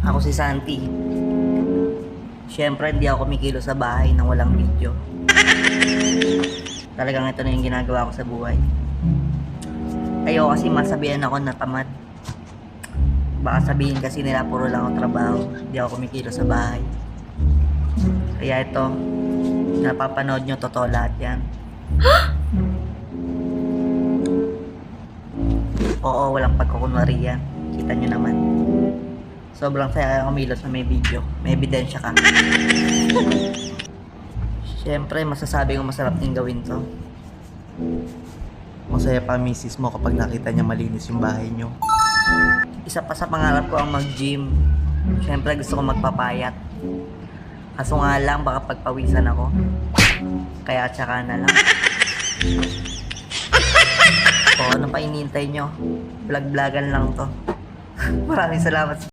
Ako si Santi. Siyempre, hindi ako kumikilo sa bahay nang walang video. Talagang ito na yung ginagawa ko sa buhay. Ayoko kasi masabihan ako na tamad. Baka sabihin kasi nila puro lang ako trabaho. Hindi ako kumikilo sa bahay. Kaya ito, napapanood nyo, totoo lahat yan. Oo, walang pagkukunwari yan. Kita nyo naman. Sobrang saya kumilos na may video. May ebidensya ka. Siyempre, masasabi ko masarap din gawin to. Masaya pa misis mo kapag nakita niya malinis yung bahay nyo. Isa pa sa pangarap ko ang mag-gym. Siyempre, gusto ko magpapayat. Kaso nga lang, baka pagpawisan ako. Kaya tsaka na lang. O, ano pa inintay nyo? Vlog-vlogan lang to. Maraming salamat.